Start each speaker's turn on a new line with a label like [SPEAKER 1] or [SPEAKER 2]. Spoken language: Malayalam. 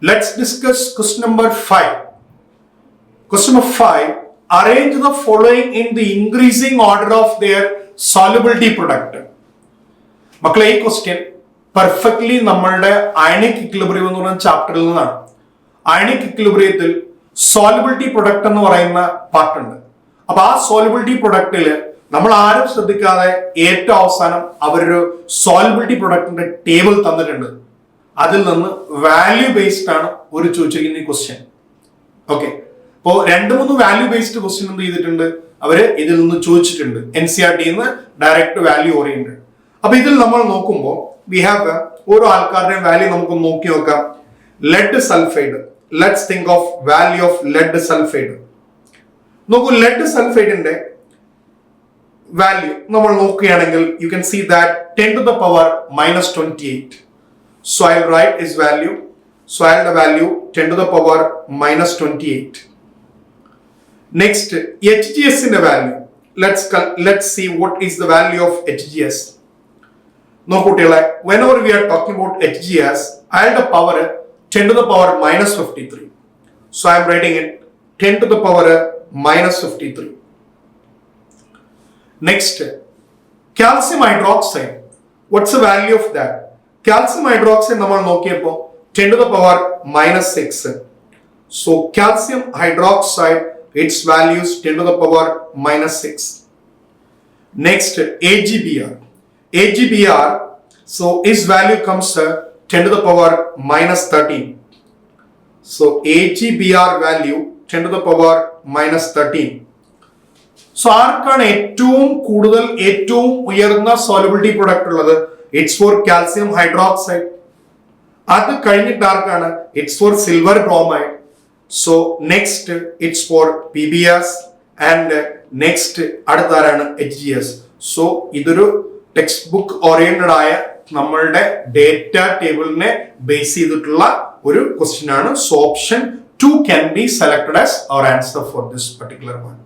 [SPEAKER 1] Let's discuss question number 5. Question number 5. Arrange the following in the increasing order of their solubility product. മക്കളെ ഈ ക്വസ്റ്റ്യൻ പെർഫെക്റ്റ്ലി നമ്മളുടെ അയണിക് ഇക്വിലിബ്രിയം എന്ന് പറയുന്ന ചാപ്റ്ററിൽ നിന്നാണ്. അയണിക് ഇക്വിലിബ്രിയത്തിൽ സോലിബിലിറ്റി പ്രൊഡക്റ്റ് എന്ന് പറയുന്ന പാർട്ടുണ്ട്. അപ്പൊ ആ സോലിബിലിറ്റി പ്രൊഡക്റ്റില് നമ്മൾ ആരും ശ്രദ്ധിക്കാതെ ഏറ്റവും അവസാനം അവരൊരു സോലിബിലിറ്റി പ്രൊഡക്റ്റിന്റെ ടേബിൾ തന്നിട്ടുണ്ട്. അതിൽ നിന്ന് വാല്യൂ ബേസ്ഡ് ആണ് ഒരു ചോദിച്ചിരിക്കുന്ന ഈ ക്വസ്റ്റ്യൻ. ഓക്കെ, അപ്പോ 2-3 വാല്യൂ ബേസ്ഡ് ക്വസ്റ്റ്യൻ എന്ത് ചെയ്തിട്ടുണ്ട്, അവര് ഇതിൽ നിന്ന് ചോദിച്ചിട്ടുണ്ട്. NCERT direct value oriented. അപ്പൊ ഇതിൽ നമ്മൾ നോക്കുമ്പോൾ വി ഹാവ് ഓരോ ആൾക്കാരുടെയും വാല്യൂ നമുക്ക് നോക്കി നോക്കാം. Lead sulphide, let's think of value of lead sulphide. നോക്കൂ, ലെഡ് സൾഫൈഡിന്റെ വാല്യൂ നമ്മൾ നോക്കുകയാണെങ്കിൽ you can see that 10 to the power -28. So I'll write its value. So I'll the value 10 to the power -28. Next, HGS in the value. Let's see what is the value of HGS. No, whenever we are talking about HGS, I'll the power 10 to the power -53. So I'm writing it 10 to the power -53. Next, calcium hydroxide. What's the value of that? Calcium hydroxide നമ്മൾ നോക്കിയപ്പോൾ 10 to the power -6. So calcium hydroxide, its value is 10 to the power -6. Next, AgBr. AgBr, so its value comes 10 to the power -13. So AgBr value 10 to the power -13. So ആർക്കാണ് ഏറ്റവും ഉയർന്ന സോലിബിലിറ്റി പ്രൊഡക്റ്റ് ഉള്ളത്? It's for calcium hydroxide. അത് കഴിഞ്ഞിട്ട് ആർക്കാണ്? It's for silver bromide. So next it's for PBS and next അടുത്താരാണ്? HGS. സോ ഇതൊരു ടെക്സ്റ്റ് ബുക്ക് ഓറിയന്റഡ് ആയ നമ്മളുടെ ഡേറ്റ ടേബിളിനെ ബേസ് ചെയ്തിട്ടുള്ള ഒരു ക്വസ്റ്റ്യൻ ആണ്. So option 2 can be selected as our answer for this particular one.